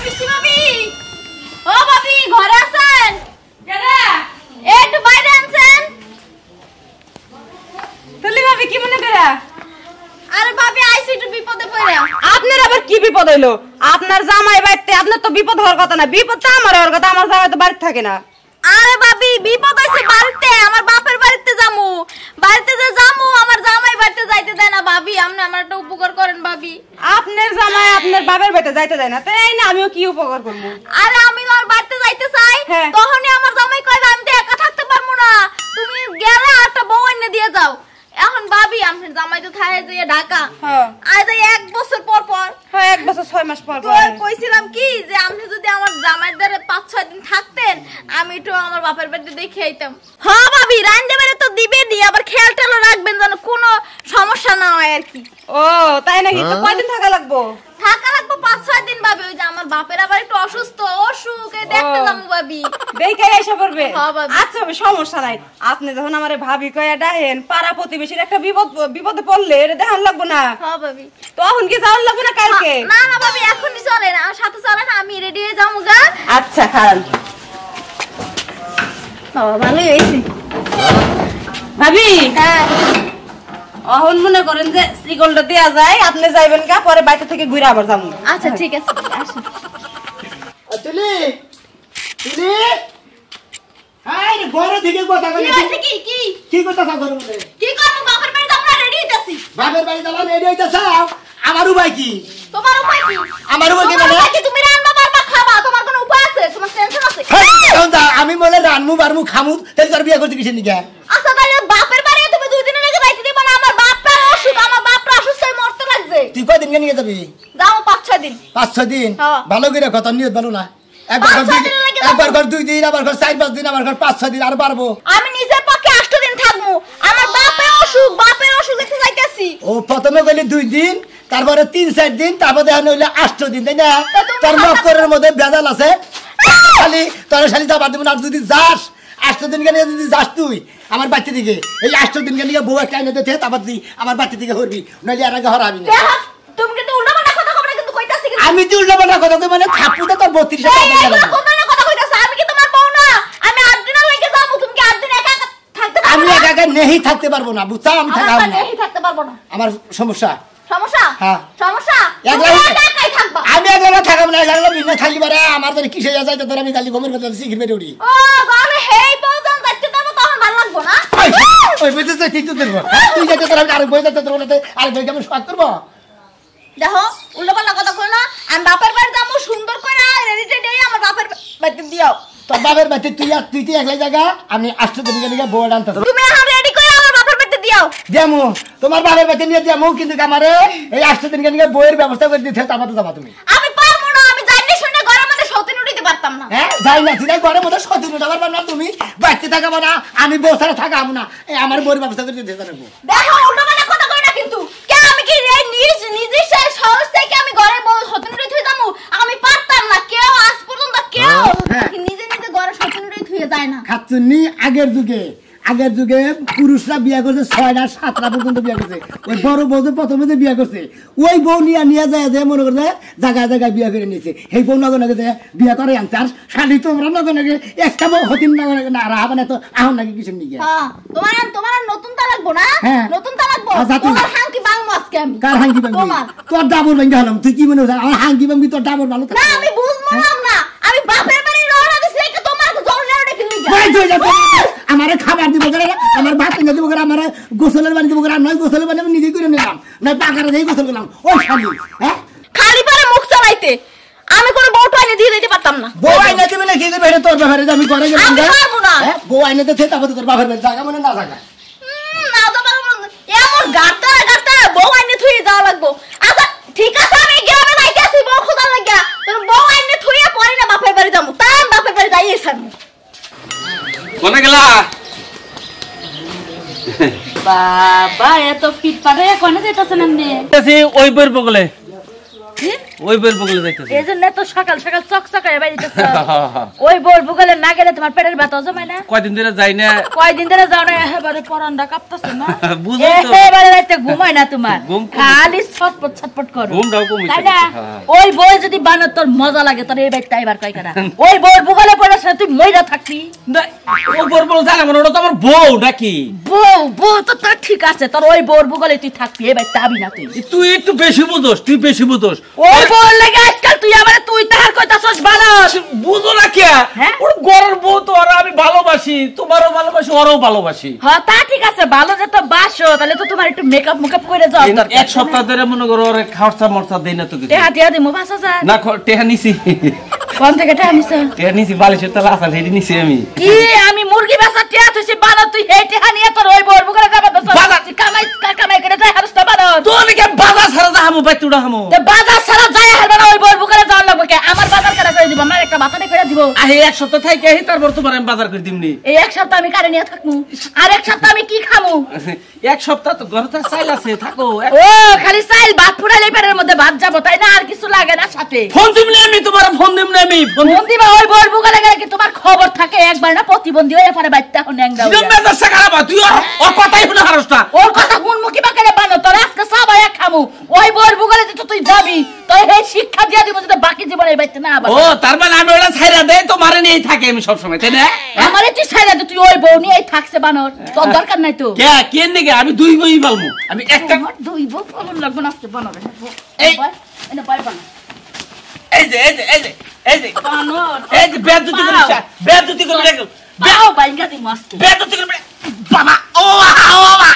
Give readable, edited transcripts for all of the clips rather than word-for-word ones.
মিষ্টি ভাবি, ও ভাবি ঘরে আছেন? একটু বাইরে আনছেন। তুলি ভাবি কি মনে করে? আরে ভাবি আইছি একটু বিপদে পড়ে। আপনার আবার কি বিপদ হইলো? আপনার জামাই বাড়িতে, আপনার তো বিপদ হওয়ার কথা না। বিপদ তো আমার হওয়ার কথা, আমার জামাই তো বাড়িতে থাকে না। আরে ভাবি বিপদ হইছে বাড়িতে, আমার বাপের বাড়িতে যামু। বাড়িতে যে যামু আমার জামাই বাড়িতে যাইতে দেয় না ভাবি। আপনি আমার একটা উপকার করেন ভাবি। আপনার জামাই আপনার বাপের বাড়িতে যাইতে দেয় না, তাই না? আমিও কি উপকার করব? আরে আমি আমার বাড়িতে যাইতে চাই, তখনই আমার জামাই কয় আমি তো একা থাকতে পারবো না, তুমি গেলে একটা বউ এনে দিয়ে যাও। এখন ভাবি আপনার জামাই তো থাকে যে ঢাকা, আজ 1 বছর পর পর। হ্যাঁ 1 বছর 6 মাস পর পর। তো কইছিলাম কি যে আপনি যদি আমার জামাইর দ্বারা 5-6 দিন থাকতেন, আমি একটু আমার বাপের বাড়িতে দেখে আইতাম। হ্যাঁ ভাবি রান্না বেড়ে তো দিবে দি, আবার খেয়াল টেয়াল রাখবেন যেন কোনো সমস্যা না হয় আর কি। ও তাই নাকি? তো কয়দিন থাকা লাগবো? থাকা লাগবো 5-6 দিন ভাবি। ওই যে আমার বাপের আবার একটু অসুস্থ, অসুখে দেখতে যাবো ভাবি। দেখে এসে পড়বে? হ্যাঁ ভাবি। আচ্ছা সমস্যা নাই। আপনি যখন আমারে ভাবি কইয়া ডাকেন, পাড়া প্রতিবেশীর একটা বিপদে পড়লে এটা দেখান লাগবো না? হ্যাঁ ভাবি। তখন কি যাওয়ার লাগবে না কালকে? না না ভাবি এখনই চলেন, আমার সাথে চলেন, আমি রেডি হয়ে যাবো গা। আচ্ছা খান। ভালোই হয়েছে ভাবি। হ্যাঁ এখন মনে করেন যে সিগলটা দেয়া যায়, আপনি যাইবেন গা, পরে বাইরে থেকে ঘুরে আবার যাবো। আচ্ছা ঠিক আছে আসুন। তুলি তুলি আই ঘরে থেকে কথা কই। কি কি কি কথা ঘরে মধ্যে? কি করব? বাপের বাড়ি আমরা রেডি হইতাছি। বাপের বাড়ি যাবা রেডি হইতাছ? আমার উপায় কি? তোমার উপায় কি? আমার উপায় কি মানে? তুমি রান্না পারবা, খাবা, তোমার কোনো উপায় আছে? তোমার টেনশন আছে? আমি বলে রানমু বারমু খামু, তাহলে তোর বিয়ে করতে কিসের নিকা? আচ্ছা তাহলে বাপের বাড়ি তুমি 2 দিনের আগে যাইতে দিবা না? আমার বাপটা অসুখ, আমার বাপটা অসুস্থ হয়ে মরতে লাগছে। তুই কয়দিন নিয়ে যাবি? যাও 5-6 দিন। 5-6 দিন? ভালো করে কথা নিয়ত ভালো না। একবার ঘর 2 দিন, আবার ঘর 4-5 দিন, আবার ঘর 5-6 দিন, আর পারবো? আমি নিজের পক্ষে 8 দিন থাকবো। আমার বাপের অসুখ দেখতে যাইতাছি। ও প্রথমে কইলি 2 দিন, তারপরে 3-4 দিন, তারপরে দেখা হইলে 8 দিন, তাই না? তোর মক্করের মধ্যে ভেজাল আছে। খালি তোর শালি যাবা দেব না। যদি যাস 8 দিন কেন, যদি যাস তুই আমার বাচ্চা দিকে, এই 8 দিন কেন বউ একটা এনে দিতে, তারপর তুই আমার বাচ্চা দিকে হরবি, নইলে আর আগে হরাবি না। তুমি কিন্তু উল্টাপাল্টা কথা কইরা কিন্তু কইতাছি। আমি তুই উল্টাপাল্টা কথা কই মানে থাপুতে তোর 32 টাকা দেব। কথা কইতাছ, আমি কি তোমার বউ না? আমি 8 দিন লাগে যাবো, তুমি কি 8 দিন একা থাকতে পারবে? আমি একা নেহি থাকতে পারবো না, বুঝছ? আমি থাকব না। নেহি থাকতে পারবো না। আমার সমস্যা। সমস্যা? হ্যাঁ সমস্যা। একাই থাকবা? আমি একলা থাকব না, একলা বিনা থাকি পারে আমার যদি কিসে যায় তো আমি খালি ঘুমের কথা শিখির বেরে উড়ি। ও গালে হেই বউজন যাইতে দেবো, তখন ভালো লাগবো না? ওই বুঝছ ঠিক তো দেব। তুই যাইতে তোর আমি আরেক বই যাইতে তোর বলতে আরেক বই কেমন স্বাদ করব? দেখো উল্টাপাল্টা কথা কই না। আমি বাপের বাড়ি যাবো, সুন্দর করে রেডি টেডি আমার বাপের বাড়িতে দিও। তোর বাপের বাড়িতে তুই একলাই জায়গা, আমি 8 দিন গিয়ে বউ আনতে। তুমি এখন রেডি করে আমার বাপের বাড়িতে দিও। দেমু তোমার বাপের বাড়িতে নিয়ে দেমু, কিন্তু আমারে এই 8 দিন গিয়ে বইয়ের ব্যবস্থা করে দিতে, তারপর তো যাবা তুমি। আমি পারবো না, আমি জানি শুনে ঘরের মধ্যে সতীন উঠিতে পারতাম না। হ্যাঁ যাই না, তুই ঘরের মধ্যে সতীন উঠাবার পারবা না, তুমি বাড়িতে থাকাবো না, আমি বউ ছাড়া থাকাম না, এই আমার বইয়ের ব্যবস্থা করে দিতে জানবো। দেখো উল্টাপাল্টা কথা কই না কিন্তু। কে আমি কি এই নিজের সাহস থেকে আমি ঘরে বউ সতীন উঠে থুই যামু? আমি পারতাম না। কেউ আজ পর্যন্ত কেউ নিজে ঘরে সতীন উঠে থুই যায় না। খাচ্ছনি আগের যুগে পুরুষরা বিয়ে করছে 6টা 7টা পর্যন্ত বিয়ে করছে। ওই বড় বউ যে প্রথমে যে বিয়ে করছে, ওই বউ নিয়ে যায় যে মনে করছে জায়গায় বিয়ে করে নিয়েছে, সেই বউ নগে বিয়ে করে আনছে। আর শালি তোমরা নগে একটা বউ হতিন না রাহা না, তো আহ নাকি কিছু নিয়ে তোমার নতুন তা লাগবো না? নতুন তা লাগবো। তোমার হাঙ্কি বাংমু আজকে আমি। কার হাঙ্কি বাংবি? তোর ডাবর ভাঙ্গা হলাম। তুই কি মনে হয় আমার হাঙ্কি বাংবি? তোর ডাবর ভালো না আমি বুঝলাম না। আমি বাপের বাড়ি রওনা দিছি, কি তোমার জল লেওড়ে কি লিগা? আমারে খাবার দিব করে, আমার ভাত কিনে দিব করে, আমার গোসলের বাড়ি দিব করে, নয় গোসলের বাড়ি আমি নিজে করে নিলাম, নয় পাকারে দিয়ে গোসল করলাম। ও শালি খালি পারে মুখ চালাইতে, আমি কোনো বউ আইনে দিয়ে দিতে পারতাম না। বউ আইনে দিবে না, কি দিবে? এটা তোর ব্যাপারে, আমি করে গেলাম। আমি পারবো না। বউ আইনে দিতে, তারপর তোর বাপের বাড়ি জায়গা মনে না জায়গা না যাবা এমন গাড়তা বউ আইনে থুই যাওয়া লাগবো। আচ্ছা ঠিক আছে, আমি গ্রামে যাইতেছি বউ খোঁজা লাগিয়া, তোর বউ আইনে থুইয়া পরে না বাপের বাড়ি যাবো। তাই আমি বাপের বাড়ি যাইয়ে ছাড়বো। কোনে গেলা? বাবা এত ফিট পারে কোনে যেতেছেন আপনি? ওই বইয়ের বগলে। ওই বউর বগলে যাইতেছি এইজন্য তো সকাল সকাল চকচকায় বাইরেতেছ ওই বউর বগলে না গেলে তোমার পেটের ব্যথা জমে না কয়দিন ধরে যাই না কয়দিন ধরে যাও না এবারে পরানটা কাঁপতাছে না বুঝো তো এবারে রাতে ঘুমায় না তোমার খালি ছটপট ছটপট করো ঘুম দাও কমিছে তাই না ওই বউ যদি বানাত তোর মজা লাগে তোর এই বাইকটা এবার কয় কেনা ওই বউর বগলে পড়ে তুই মইরা থাকবি ও বউর বগলে জানা মনে ওটা তো আমার বউ নাকি বউ তো তোর ঠিক আছে তোর ওই বউর বগলে তুই থাকবি এই বাইকটা আবি না তুই একটু বেশি বুঝোস তুই বেশি বুঝোস ওই বউর লাগে আজকাল তুই আমারে তুই তাহার কইতাছস বানর বুঝো না কে ওর ঘরের বউ তো আর আমি ভালোবাসি তোমারও ভালোবাসি ওরও ভালোবাসি হ্যাঁ তা ঠিক আছে ভালো যে তো বাসো তাহলে তো তোমার একটু মেকআপ করে যাও দরকার এক সপ্তাহ ধরে মনে করো ওরে খরচা মরচা দেই না তো কিছু টেহা দিয়া দিমু 5000 না টেহা নিছি কোন থেকে টেহা নিছ টেহা নিছি বালিশের তলা আসল হেডি নিছি আমি কি আমি মুরগি বেচা টেহা তুই বানর তুই হে টেহা নিয়ে তোর ওই বউর বগলে যাবে তো বাজার কামাই করে যাই হারস্তা বানর তোর কি বাজার ছাড়া যাবো ভাই তুড়া হামো তে বাজার ছাড়া যাই হারবা না ওই বউর বগলে যাওয়ার লাগবে কে আমার বাজার করে দিব আমার একটা বাতানে করে দিব আহে এক সপ্তাহ থাকি আহি তারপর তোমার আমি বাজার করে দিমনি এই এক সপ্তাহ আমি কারে নিয়ে থাকমু আর এক সপ্তাহ আমি কি খামু এক সপ্তাহ তো ঘরে তো চাইল আছে থাকো ও খালি চাইল ভাত ফুরাইলে পেটের মধ্যে ভাত যাব তাই না আর কিছু লাগে না সাথে ফোন দিমনি আমি তোমার ফোন দিমনি আমি ফোন দিবা ওই বউর বগলে গেলে কি তোমার খবর থাকে একবার না প্রতিবন্ধী হয়ে পড়ে বাইতে এখন ন্যাংরা হইয়া মেজাজ খারাপ তুই ওর কথাই শুনে হারসটা ওর কথা শুনমু কি বাকেরে বানো তোর আজকে সবাই খামু ওই বউর বগলে যে তুই যাবি তুই হে শিক্ষা দিয়া দিব যে বাকি জীবনে বাইতে না আবার ও তার মানে আমি ওটা ছাইরা দেই তো মারে নিয়েই থাকি আমি সব সময় তাই না আমারে তুই ছাইরা দে তুই ওই বউ নিয়েই থাকছে বানর তোর দরকার নাই তো কে কেন নাকি আমি দুই বই পালমু আমি একটা দুই বউ ফলন লাগবে না আজকে বানর এই এনে বাই বানর এই যে বানর এই যে বেদুতি করে দেখো বাও বাইঙ্গা দি মাস্কে বেদুতি করে বাবা ও বাবা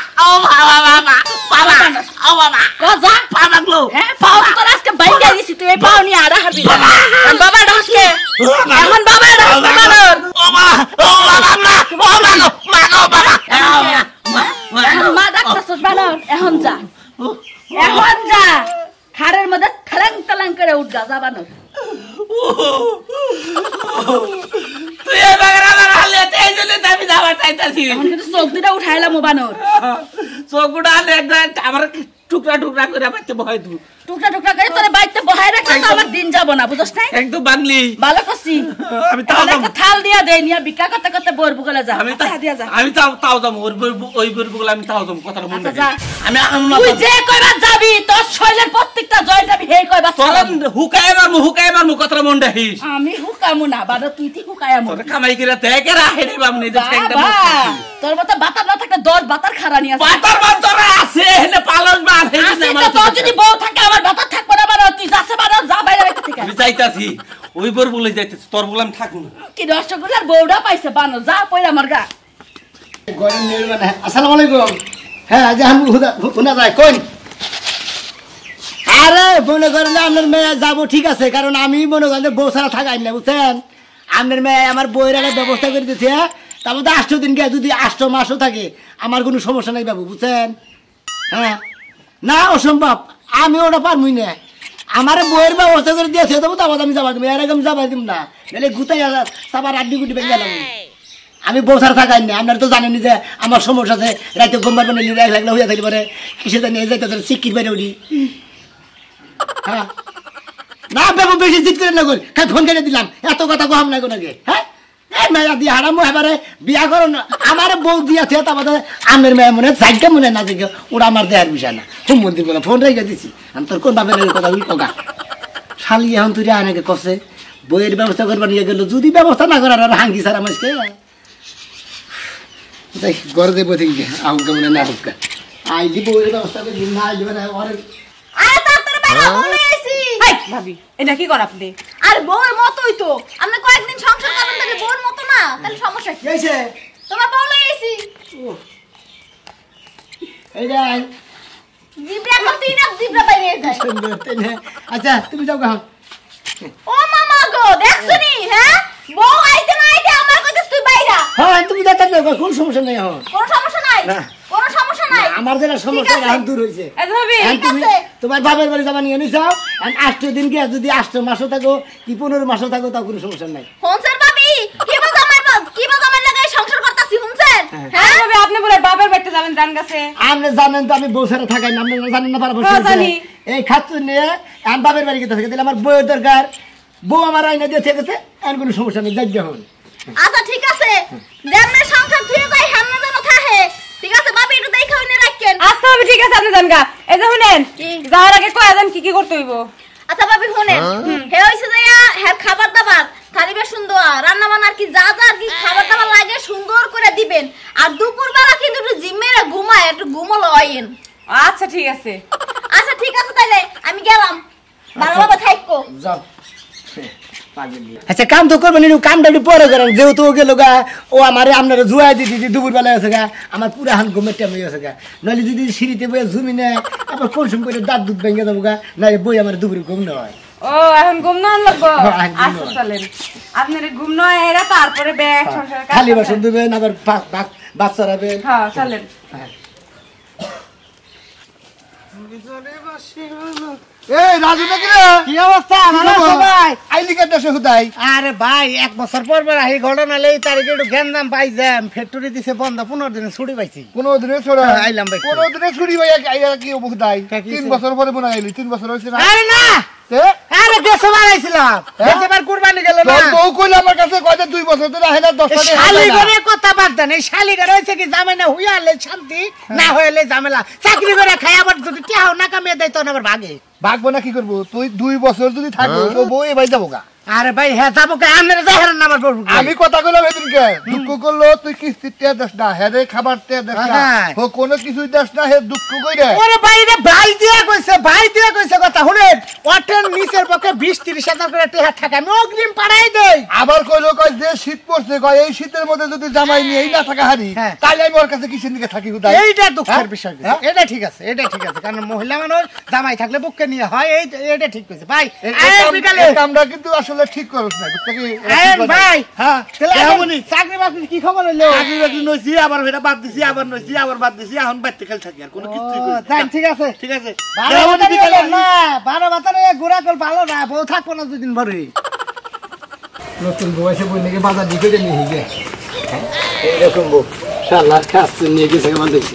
কজা বাবা গো হ্যাঁ পাও তোর আজকে বাইঙ্গা দিছি তুই এই পাও নিয়ে আড়া হারবি বাবা ডাসকে এখন বাবা ডাস বানর মা ডাকছস বানর এখন যা খাড়ের মধ্যে ঠলাং ঠলাং করে উঠগা যা বানর তুই এই বাগরা হালে তেই জলে আমি যাওয়া চাইতাছি এখন কিন্তু চোখ দুটা উঠাইলাম বানর চোখটা একদম আমার টুকরা টুকরা করে বাইতে বহাই দু টুকরা টুকরা করে তোরে বাইতে বহাই রাখলে তো আমার দিন যাব না বুঝছ নাই একদম বাংলি ভালো করছি আমি তাও একটা থাল দিয়া দে নিয়া বিকা করতে করতে বউর বুগলে যা আমি দিয়া যা আমি তাও দাম ওই বইগুলো আমি তাও দাম কথাটা মনে যা আমি তুই যে কইবার যাবি তোর শৈলের প্রত্যেকটা জয় যাবি হে কইবার তোর হুকায় মারমু কথাটা মন রাখিস আমি হুকামু না বাবা তুই তি হুকায়ামু তোর কামাই করে দেখে রাখে রে বামনি যে ঠেংটা তোর মত বাতার না থাকলে 10 বাতার খারা নিয়ে আসে বাতার আছে হেনে পালস বাল হেনে আমার তো যদি বউ থাকে আমার বাতার থাকবে না বাবা তুই যাচ্ছে বাবা যা বাইরে রাখতে থেকে আমি যাইতাছি ওই বর বলে যাইতাছি তোর বললাম থাকুন কি রসগোল্লার বউডা পাইছে বানো যা পয়রা আমার গা গরম নির্মাণ আসসালামু আলাইকুম হ্যাঁ জাহান হুনা যায় কোন আরে মনে করেন আপনার মেয়ে যাবো ঠিক আছে কারণ আমি মনে করেন বউ ছাড়া থাকাই না বুঝছেন আপনার মেয়ে আমার বইয়ের একটা ব্যবস্থা করে দিচ্ছে তারপর 8 দিন গিয়ে যদি 8 মাসও থাকে আমার কোনো সমস্যা নাই বাবু বুঝছেন হ্যাঁ না অসম্ভব আমি ওটা পারবই না আমার বইয়ের ব্যবস্থা করে দিয়েছে তবু তারপর আমি যাবা দিব এর আগে আমি যাবা দিব না নাহলে গুতাই সাবার 8 গুটি ভেঙে গেলাম আমি বউ ছাড়া থাকাই না আপনারা তো জানেনি যে আমার সমস্যা আছে রাতে ঘুম পারবেন না লাগলে হইয়া থাকলে পরে কিসে জানি যাইতে তোর শিক্ষিত বাইরে উঠি হ্যাঁ না বাবু বেশি জিত করে না করি খাই ফোন করে দিলাম এত কথা কম না কোনাকে হ্যাঁ এই মেয়া দিয়ে হারামো এবারে বিয়া করো না আমার বউ দিয়া থিয়া তারপরে আমের মেয়ে মনে জায়গা মনে না জায়গা ওরা আমার দেহার বিষয় না খুব মন্দির বলে ফোন রেখে দিছি আমি তোর কোন বাপের কথা উই কগা শালি এখন তুই আনাকে কষে বইয়ের ব্যবস্থা করবার নিয়ে গেল যদি ব্যবস্থা না করার আর হাঙ্গি সারা মাসকে যাই ঘরে দেবো ঠিক আহুকা মনে না হুকা আইলি বইয়ের ব্যবস্থা করে না আইলি মানে আরে তাড়াতাড়ি বাইরে বলে আইছি হাই ভাবি এটা কি কর আপনি আর বউর মতই তো আমরা কয়েকদিন সংসার করলাম তাহলে বউর মত না তাহলে সমস্যা কি কি হইছে তোমার বলে আইছি এইটা জিবরা করতে না জিবরা বাইরে যায় আচ্ছা তুমি যাও গা ও মামা গো দেখছনি হ্যাঁ বউ আইতে না আইতে আমার কইছিস তুই বাইরা হ্যাঁ তুমি যাতে কোন সমস্যা নাই এখন কোনো সমস্যা নাই না। কোনো সমস্যা নাই আমার যেটা সমস্যা এখন দূর হয়েছে আচ্ছা ভাবি তুমি আছে। তোমার বাবার বাড়ি যাবা নিয়ে নিছাও 8 দিন গিয়ে যদি 8 মাসও থাকো কি 15 মাসও থাকো তাও কোনো সমস্যা নাই হোনসের ভাবি কি বল আমার লাগে সংসার করতাছি হোনসের হ্যাঁ ভাবি আপনি বলে বাবার বাড়িতে যাবেন জান গাছে আপনি জানেন তো আমি বউ ছাড়া থাকাই না আপনি জানেন না পারবো হ্যাঁ, জানি। এই খাচ্ছু নিয়ে আমি বাপের বাড়ি গেতে দিলে আমার বউয়ের দরকার, বউ আমার আইনা দিয়ে থেকে গেছে, আর কোনো সমস্যা নেই, যাই যখন। আচ্ছা ঠিক আছে, যেমন সংসার থুয়ে যাই হেমনে যেন থাকে, ঠিক আছে বাবি একটু দেখে হইনে রাখেন। আচ্ছা ভাবি ঠিক আছে, আপনি যান গা। এই যে শুনেন, যাওয়ার আগে কয়া দেন কি কি করতে হইব। আচ্ছা ভাবি শুনেন, হে হইছে যে হ্যাঁ খাবার দাবার থারিবে সুন্দর, রান্না বান্না আর কি যা যা আর কি খাবার দাবার লাগে সুন্দর করে দিবেন, আর দুপুরবেলা কিন্তু একটু জিমেরে ঘুমায়, একটু ঘুমলো আইন। আচ্ছা ঠিক আছে। আচ্ছা ঠিক আছে, তাইলে আমি গেলাম, ভালোভাবে থাকো। যাও। আচ্ছা কাম তো করবেন, কামটা একটু পরে করেন, যেহেতু ও গেল গা, ও আমার আপনারা জুয়াই দিদি দুপুর বেলায় আছে গা, আমার পুরা হান ঘুমের টাইম হয়ে আছে গা, নইলে যদি সিঁড়িতে বয়ে ঝুমি নেয় আবার কনসুম করে দাঁত দুধ ভেঙে যাবো গা, না বই আমার দুপুরে ঘুম নয়। ও এখন ঘুম না লাগবো। আচ্ছা চলেন, আপনার ঘুম নয় এরা, তারপরে ব্যাগ সংসারে খালি বাসন দেবেন, আবার বাচ্চা রাখবেন। হ্যাঁ চলেন। এই রাজু নাকি রে? কি অবস্থা ভালো সবাই? আইলি কেটে হুদাই? আরে ভাই 1 বছর পর পর আহি ঘটনা লই তারিখে একটু জ্ঞান পাই যাম, ফ্যাক্টরি দিছে বন্ধ, 15 দিন ছুটি পাইছি। 15 দিনে ছড়া আইলাম ভাই, 15 দিনে ছুটি ভাই আইয়া কি হুদাই? 3 বছর পরে মনে আইলি, 3 বছর হইছে না? আরে না, আরে দেশবার আইছিলাম, দেশবার কুরবানি গেল না। তোর বউ কইলা আমার কাছে কয়টা 2 বছর ধরে আহে না, 10 টা শালিগরে কথা বাদ দেন, এই শালিগরে হইছে কি জামাইনা হইয়ালে শান্তি, না হইলে ঝামেলা, চাকরি করে খাই আবার যদি টিহাও না কামিয়ে দেয় তখন আবার ভাগে। ভাগবো না কি করবো? তুই 2 বছর যদি থাকবো তো বউ এবাই যাবো গা। আরে ভাই হ্যাঁ যাবো কে, আপনারা যাহেন না আমার বউ। আমি কথা কইলাম এদিনকে, দুঃখ করলো তুই কিস্তির টিয়া দেস না, হেরে খাবার টিয়া দেস না, ও কোনো কিছুই দেস না, হে দুঃখ কইরে। ওরে ভাই রে, ভাই দিয়া কইছে কথা শুনেন, ওঠেন নিচের পক্ষে 20-30 হাজার করে টিহা থাকে, আমি অগ্রিম পাঠাই দেই। আবার কইলো কয় যে শীত পড়ছে, কয় এই শীতের মধ্যে যদি জামাই নিয়ে এই না থাকা হারি, তাইলে আমি ওর কাছে কিসের দিকে থাকি হুদাই? এইটা দুঃখের বিষয়, এটা ঠিক আছে, এটা ঠিক আছে, কারণ মহিলা মানুষ জামাই থাকলে বুককে নিয়ে হয়, এটা ঠিক কইছে ভাই। আমরা কিন্তু আসলে ঠিক করছ না, বুঝতে কি ভাই? হ্যাঁ চাকরি বাকরি কি খবর হলো? চাকরি বাকরি নইছি, আবার এটা বাদ দিছি, আবার নইছি, আবার বাদ দিছি, এখন বাইতে খেল থাকি, আর কোনো কিছুই করি না। ঠিক আছে ঠিক আছে, না 12 বাতারে গোড়া কল ভালো না, বউ থাকবো না দুদিন ভরে। নতুন বউ এসে বই নাকি বাজার দিকে নিয়ে গে, এরকম বউ শালা খাচ্ছে নিয়ে গেছে আমাদের।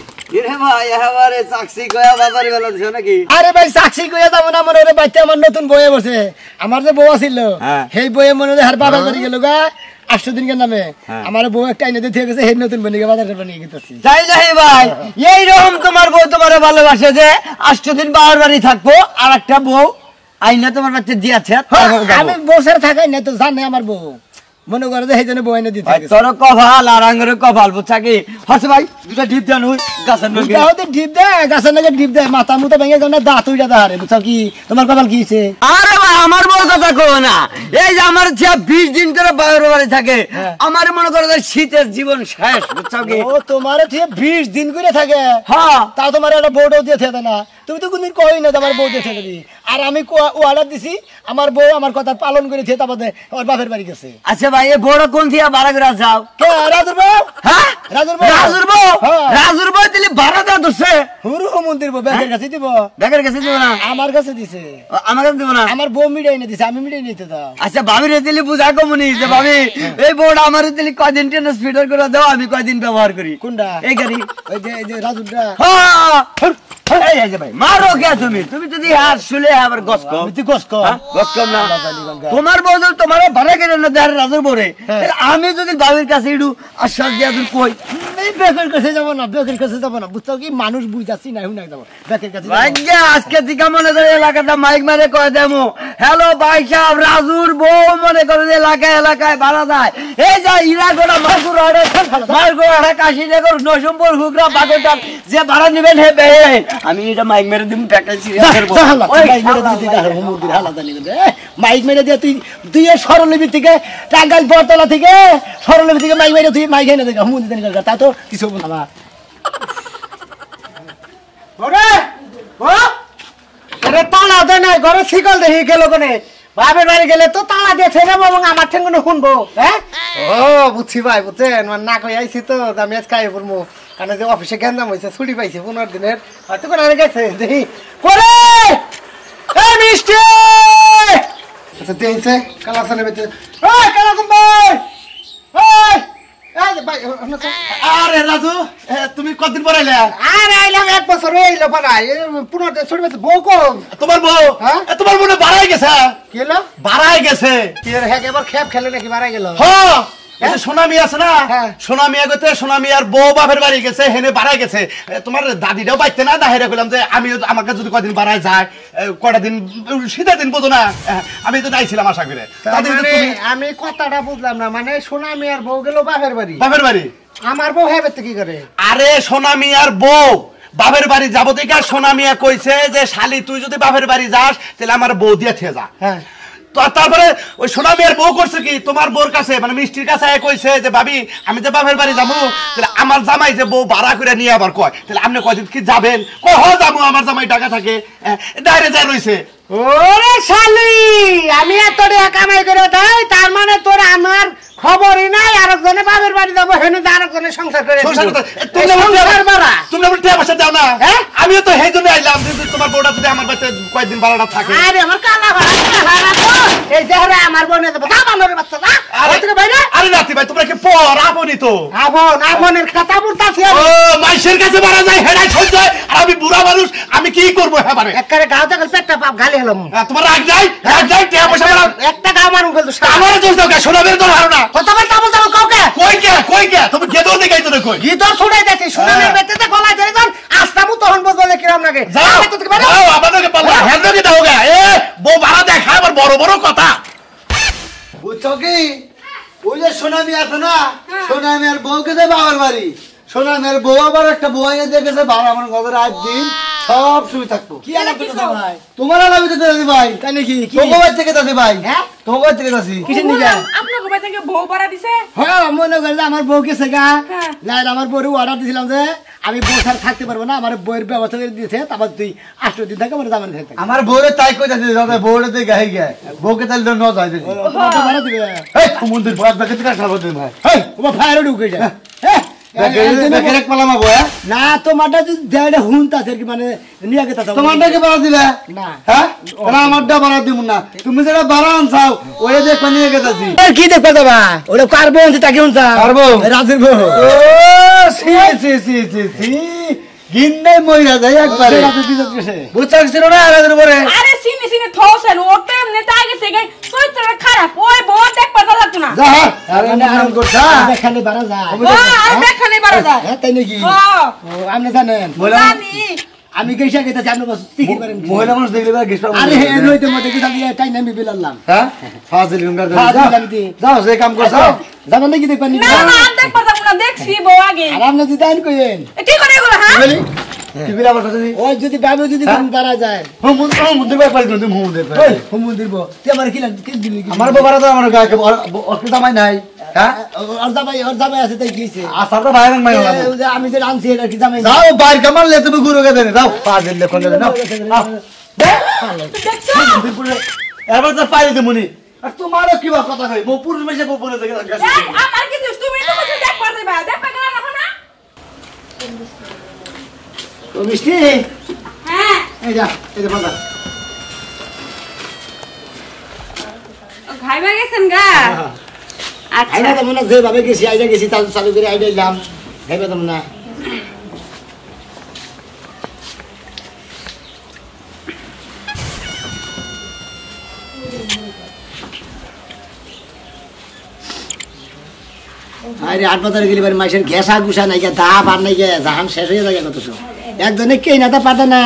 আরে ভাই চাকরি কইয়া যাবো না, মনে বাচ্চা আমার নতুন বইয়ে বসে, আমার যে বউ ছিল সেই বইয়ে মনে হয় বাবার বাড়ি গেল গা 8 দিন নামে, আমার বউ একটা আইনে দিয়ে গেছে, সেই নতুন বনিকে বাজারে বানিয়ে গেছি। তাই নাই ভাই, এইরকম তোমার বউ তোমার ভালোবাসে যে 8 দিন বাবার বাড়ি থাকবো, আর একটা বউ আইনা তোমার বাচ্চা দিয়েছে। আমি বসে থাকাই না তো, জানে আমার বউ, মনে করে যে সেই জন্য বউ এনে দিতে তোর কপাল আর আঙ্গুরের কপাল, বুঝছা কি? হচ্ছে ভাই দুটা ঢিপ দেন গাছের নগে, ঢিপ দেয় গাছের নগে, ঢিপ দেয় মাথা মুথা ভেঙে যাও না, দাঁত উইটা দাঁড়ে, বুঝছো কি? তোমার কপাল কি হয়েছে? আরে ভাই আমার বউ কথা কো না, এই যে আমার 20 দিন করে বাবার বাড়ি থাকে, আমার মনে করো শীতের জীবন শেষ, বুঝছো কি? ও তোমার 20 দিন করে থাকে, হ্যাঁ তাও তোমার একটা বউটাও দিয়ে থাকে না, তুমি তো কোনদিন কই না আমার বউ দিয়ে থাকে, আর আমি অর্ডার দিছি, আমার বউ আমার কথা পালন করে খেতে আমাদের ওর বাপের বাড়ি গেছে। আচ্ছা ভাই এই বড় কোন দিয়া ভাড়া করে যাও? কে রাজুর বউ? হ্যাঁ রাজুর বউ, রাজুর বউ, রাজুর বউ দিলে ভাড়া দেওয়া দোষে হুরু মন্দির বউ ব্যাগের কাছে দিব, ব্যাগের কাছে দিব না, আমার কাছে দিছে। আমার কাছে দিব না, আমার বউ মিডিয়াই না দিছে, আমি মিডিয়াই নিতে দাও। আচ্ছা ভাবির দিলে বুঝা কমনি যে ভাবি এই বউটা আমার দিলে কয়দিন টেনে স্পিডার করে দাও, আমি কয়দিন ব্যবহার করি। কোনটা? এই গাড়ি, ওই যে রাজুরটা। হ্যাঁ এই যে ভাই মারো কে তুমি? তুমি যদি হাত শুলে আবার গস কম, তুই গস কম, গস কম না। তোমার বউ তোমার ভাড়া কেন না দেয় রাজুর বউরে, আমি যদি ভাবির কাছে একটু আশ্বাস দিয়া তুই কই বেকের কাছে যাবো না, বেকের কাছে যাবো না, বুঝছো কি? মানুষ বুঝাচ্ছি না, হুনাই যাবো বেকের কাছে। আজকে দিকা মনে করে এলাকাটা মাইক মারে কয়ে দেবো, হ্যালো ভাই সাহেব রাজুর বউ মনে করে এলাকায় ভাড়া দেয়, এই যা ইরাগোড়া মারগোড়া কাশিনগর নরসিংপুর হুগরা বাগোটা যে ভাড়া নিবেন হে বে, আমি এটা মাইক মেরে দিব, মাইক মেরে দিয়ে তুই সরলবি থেকে টাঙ্গাইল বরতলা থেকে সরলবি থেকে মাইক মেরে তুই মাইক এনে দেখ হুমুন্দি তা তো কিছু হবো না। তালা দেয় না, ঘরে শিকল দেখি গেল কোনে, বাপের বাড়ি গেলে তো তালা দিয়ে ছেড়ে যাবো এবং আমার ঠেঙ্গুনো শুনবো। হ্যাঁ ও বুঝছি ভাই, বুঝছেন না কই আইছি তো আমি আজ খাই পড়বো, কারণ যে অফিসে গ্যান্দাম হয়েছে, ছুটি পাইছি 15 দিনের, হয়তো করে আনে গেছে দেখি করে মিষ্টি। আচ্ছা দেখছে কালাসানের ভিতরে, কালাসান ভাই আরে রাজু তুমি কতদিন পরে এলে? আরে আইলাম 1 বছর হইলো পাড়ায় 15 ছোট বছর বউ কম তোমার বউ তোমার মনে বাড়াই গেছে কি হলো বাড়াই গেছে কি এর হ্যাঁ এবার খেপ খেলে নাকি মারা গেল হ্যাঁ সোনামি আছে না হ্যাঁ। সোনামিয়া গতে সোনামিয়ার বউ বাপের বাড়ি গেছে হেনে বাড়াই গেছে তোমার দাদিটাও বাইতে না হেরে কইলাম যে আমি আমাকে যদি কদিন বাড়ায় যায় কয়টা দিন শীতের দিন বোঝো না আমি তো যাইছিলাম আশা করে আমি কথাটা বুঝলাম না মানে সোনামি আর বউ গেল বাপের বাড়ি আমার বউ হেবে কি করে আরে সোনামিয়ার বউ বাপের বাড়ি যাবো দেখে সোনামিয়া কইছে যে শালি তুই যদি বাপের বাড়ি যাস তাহলে আমার বউ দিয়ে থিয়ে যা হ্যাঁ তারপরে ওই সোনামিয়ার বউ করছে কি তোমার বউর কাছে মানে মিষ্টির কাছে কইছে যে ভাবি আমি তো বাপের বাড়ি যাবো তাহলে আমার জামাই যে বউ ভাড়া করে নিয়ে আবার কয় তাহলে আপনি কয়দিন কি যাবেন যাবো আমার জামাই টাকা থাকে ডাইরে যা রইছে ওরে শালি আমি এত টাকা কামাই করে দেই তার মানে তোর আমার খবরই নাই আরেকজনে বাপের বাড়ি যাবো হেনে আরেকজনে সংসার করে তুমি আমার টাকা পয়সা দাও না আমিও তো সেই জন্য আইলাম তোমার বউটা যদি আমার বাচ্চা কয়েকদিন ভাড়াটা থাকে আরে আমার কালা ভাড়া এই যে আমার বোনে দেবো বানরের বাচ্চা না আরে নাতি ভাই তোমরা কি পর আপনি তো আপনের খাতা বুড়তাছি ও মাইশের কাছে মারা যায় হেডাই সহ্য হয় আর আমি বুড়া মানুষ আমি কি করবো হ্যাঁ একবারে গাও দেখল পেটটা পাপ গালি হলাম তোমার রাগ যায় টাকা পয়সা একটা গাও মারুন ফেলতো আমার দোষ দাও কে শোনাবে তো হারো না কথা বলতে বলতে কাউকে কই কে তুমি গেদো দেখাই তো কই কি তোর ছুড়াই যাচ্ছে শোনানোর বেতেতে গলায় ধরে যান আস্তামু তখন বললে কিরাম লাগে যাও আমাদেরকে পাল্লা হ্যান্ডকে দাও গা বউ ভাড়া দেয় খায় আবার বড় বড় কথা বুঝছো কি ওই যে সোনামি আছে না সোনামি আর বউকে দেয় বাবার বাড়ি সোনামি আর বউ আবার একটা বউ এনে দেখেছে বাবা আমার ঘরের 8 দিন সব শুয়ে থাকতো কি আলাপ করতে ভাই তোমার আলাপ দিতে দাদি ভাই তাই নাকি তোমার বাড়ি থেকে দাদি ভাই হ্যাঁ তোমার বাড়ি থেকে দাসি কিসের নিয়ে আপনার বাড়ি থেকে বউ ভাড়া দিছে হ্যাঁ মনে করলে আমার বউ গেছে গা লাইন আমার বউরে অর্ডার দিয়েছিলাম যে আমি বউ ছাড়া থাকতে পারবো না আমার বউয়ের ব্যবস্থা করে দিয়েছে তারপর তুই 8 দিন থাকে আমার জামাই থাকে আমার বউরে তাই কই যাচ্ছে দাদা বউরে তো গায়ে গায় বউকে তাহলে ন যায় দিদি ভাড়া দিবে এই সমুদ্রের ভাত দেখে থেকে খাবো তুমি ভাই এই ওমা ফায়ারে ঢুকে যায় হ্যাঁ দেখে পালামা বয়া না তোমারটা যদি দেড়ে হুনতা কি মানে নিয়ে গেতা তোমারটাকে বাড়া দিলে না হ্যাঁ না আমারটা বাড়া দিব না তুমি যেটা বাড়া আনছাও ওরে দেখ নিয়ে গেতাছি কি দেখবা যাবা ওরে কারবো তাকে হুনতা কারবো রাজের বউ ও সি সি সি সি সি গিন্নে মইরা যায় একবারে বুঝছাছিল না রাজের উপরে আরে সিনে সিনে থোসেন ওতে এমনি তাই থেকে চরিত্রটা খারাপ ওই বউ দেখ পারতা লাগতো না যা আরে আরাম করছা দেখানে বাড়া যায় ও আর দেখানে বাড়া যায় হ্যাঁ তাই নাকি ও আপনি জানেন জানি আমি গেইসা গেতাছি আপনি বস টিকি করেন মহিলা মানুষ দেখলে বা গেছবা আরে হে রইতে মতে কি জানি টাই নামি বিলালাম হ্যাঁ ফাজিল গুন্ডা ফাজিল যাও যে কাম করছো জানেন নাকি দেখবেন না না আর দেখ পারতাম না দেখছি বউ আগে আর আপনি যদি আইন কইেন কি করে এগুলো হ্যাঁ টিভি রাবার যদি ওই যদি বাবে যদি বাড়া যায় হুমুন্দির ভাই পারি তুমি হুমুন্দির ভাই হুমুন্দির বউ তুই আমার কি কি দিলি আমার বউ বাড়া তো আমার গায়ে অসুবিধা মাই নাই হ্যাঁ ওর জামাই আছে তাই কিছে আসার তো বাইরে মাই হলাম আমি যে আনছি এটা কি জামাই যাও বাইরে কামাল লে তুমি গুরুকে দেন যাও পাগল লেখন দেন নাও এবার তো পাইলে তুমি আর তোমারও কি বা কথা কই বউ পুরুষ মেশে বউ বলে দেখে এই আমার কি দোষ তুমি তো বলছো দেখ পারতে বা দেখ পাগলা না না ও মিষ্টি হ্যাঁ এই যা এই যে বাবা খাইবা গেছেন গা আচ্ছা আইনা তো মনে যেভাবে গেছি আইনা গেছি চালু করে আইনা এলাম ভেবে তো না আরে 8 বাজারে গেলি বাড়ি মাইসের ঘেসা গুসা নাই গে দা পার নাই গে জাহান শেষ হয়ে যায় কত সব একজনে কেই না তা পারতে না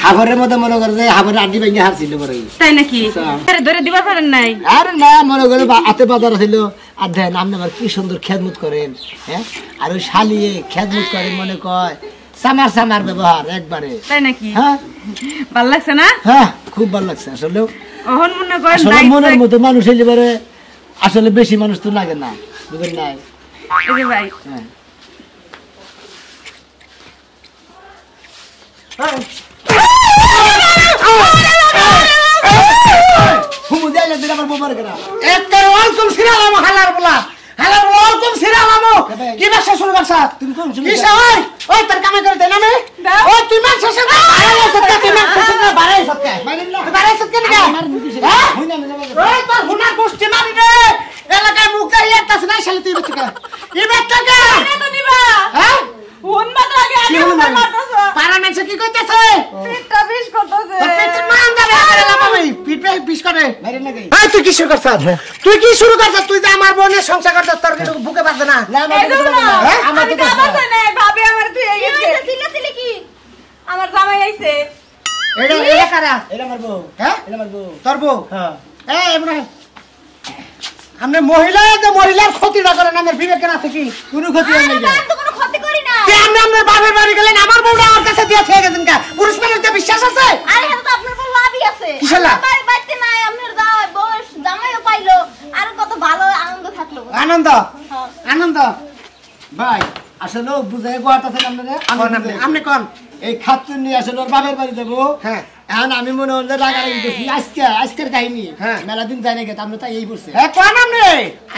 হাবরের মধ্যে মনে করে যে হাবরের আড্ডি ভেঙে হারছিল পরে তাই নাকি আরে ধরে দিবার পারেন নাই আরে না মনে করে হাতে বাজার ছিল আর দেন আপনি আবার কি সুন্দর খেদমত করেন হ্যাঁ আর ওই শালিয়ে খেদমত করেন মনে কয় সামার সামার ব্যবহার একবারে তাই নাকি হ্যাঁ ভালো লাগছে না হ্যাঁ খুব ভালো লাগছে আসলে ওহন মনে করেন আসলে মনের মতো মানুষ হইলে পারে আসলে বেশি মানুষ তো লাগে না বুঝলেন নাই এই যে ভাই হ্যাঁ হুমু দেয় না দিন আমার বোমার কেনা একটা ওয়ালকাম সিরালাম হালার বলা ওয়ালকাম সিরালাম কি ব্যবসা শুরু করছা তুমি কোন কি সবাই ওই তোর কামে করে দেন আমি ওই তুই মাছ শেষ করে আরে সত্যি তুই মাছ শেষ করে বাড়াই সত্যি বাড়াই সত্যি না ওই তোর হুনার গোষ্ঠী মারি রে এলাকায় মুখ দিয়ে একটা নাই শালি তুই এবার টাকা তো নিবা হ্যাঁ উন্মাদ লাগে কি আমি হলো উন্মাদ মারতাছো পাড়া মানুষ কি কইতাছে পেটটা বিষ করতেছে তোর পেটের মান যাবে আরে লাপাবি পিঠে পিস করে বাইরে নাকি এই তুই কি শুরু করছস তুই কি শুরু করছস তুই যে আমার বোনের সংসার করছস তোর কিন্তু বুকে বাজে না না এই ধরো না হ্যাঁ? আমার আমি তো তো আমার নাই ভাবি আমার তুই কি হইছে চিল্লাচিল্লি কি আমার জামাই আইছে এটা কারা এটা আমার বউ হ্যাঁ এটা আমার বউ তোর বউ হ্যাঁ এই ইব্রাহিম আমরা মহিলা যে মহিলার ক্ষতিটা করেন আমার বিবেকের আছে কি কোনো ক্ষতি হয় নাই আমি তো কোনো ক্ষতি করি না তে আমরা আমাদের বাপের বাড়ি গেলেন আমার বউটা আমার কাছে দিয়ে থেকে গেছেন কা পুরুষ মানুষটা বিশ্বাস আছে আরে এটা তো আপনার বউ লাভই আছে কিসের লাভ? আমার বাড়িতে নাই আপনার জামাইও পাইলো আর কত ভালো আনন্দ থাকলো আনন্দ হ্যাঁ। আনন্দ ভাই আসলে বুঝে গোয়াটাছেন আপনারা আপনি কোন এই খাতুন নিয়ে আসলে ওর বাপের বাড়ি যাবো হ্যাঁ। এখন আমি মনে হল রাগারাগি করছি আজকের কাহিনী হ্যাঁ। মেলা দিন যাই না গেছে আমরা তাই এই করছে হ্যাঁ কোন আপনি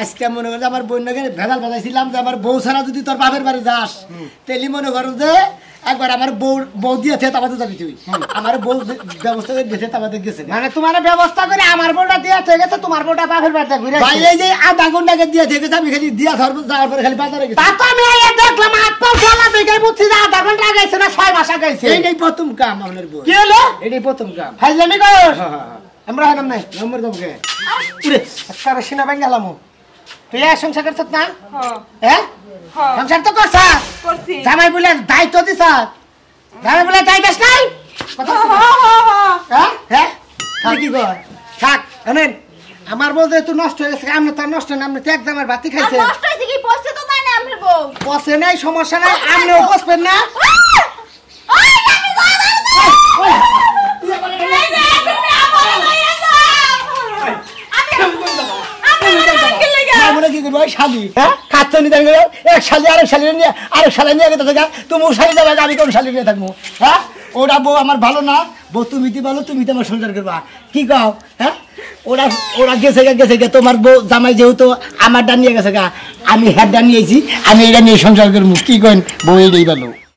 আজকে মনে করো যে আমার বোনকে ভেজাল বাজাইছিলাম যে আমার বউ ছাড়া যদি তোর বাপের বাড়ি যাস তেলি মনে করো যে একবার আমার বউ দিয়েছে তাবাতে যাবি তুই আমার বউ ব্যবস্থা করে দিয়েছে তাবাতে গেছে মানে তোমার ব্যবস্থা করে আমার বউটা দিয়ে থেকে গেছে তোমার বউটা বাপের বাড়িতে ঘুরে ভাই এই যে আধা ঘন্টাকে দিয়ে থেকে আমি খালি দিয়া ধরবো যাওয়ার পরে খালি বাজারে গেছি তা তো আমি এই দেখলাম হাত পা জ্বালা দেখে বুঝছি যে আধা ঘন্টা গেছে না 6 মাস গেছে এইটাই প্রথম কাম আপনার বউ কি হলো এটাই প্রথম কাম ফাইজলামি কর আমরা হলাম নাই নম্বর দমকে আরে সিনা ভাই গেলাম তুই আর সংসার করছত না হ্যাঁ হ্যাঁ হ্যাঁ সংসার তো করছা করছি জামাই বলে দায়িত্ব দিছ জামাই বলে দায়িত্ব নাই কথা হ্যাঁ হ্যাঁ তুই কি কর থাক আনেন আমার বলতে তুই নষ্ট হয়ে গেছে আমরা তো নষ্ট না আপনি তো একদম আর বাতি আর খাইছে নষ্ট হয়েছে কি পয়সা তো তাই না আপনার বউ পচে নাই সমস্যা নাই আপনিও বসবেন না ওই আমি মনে কি করবো ওই শালি হ্যাঁ খাচ্ছে নিতে এক শালি আরেক শালি নিয়ে আরেক শালি নিয়ে গেছে তুমি শালি যাবে আমি কোন শালি নিয়ে থাকবো হ্যাঁ ওরা বউ আমার ভালো না বউ তুমি তো ভালো তুমি তো আমার সংসার করবা কি কও হ্যাঁ ওরা ওরা গেছে গে তোমার বউ জামাই যেহেতু আমারটা নিয়ে গেছে গা আমি হেডটা নিয়েছি আমি এটা নিয়ে সংসার করবো কি কেন বউ এটাই ভালো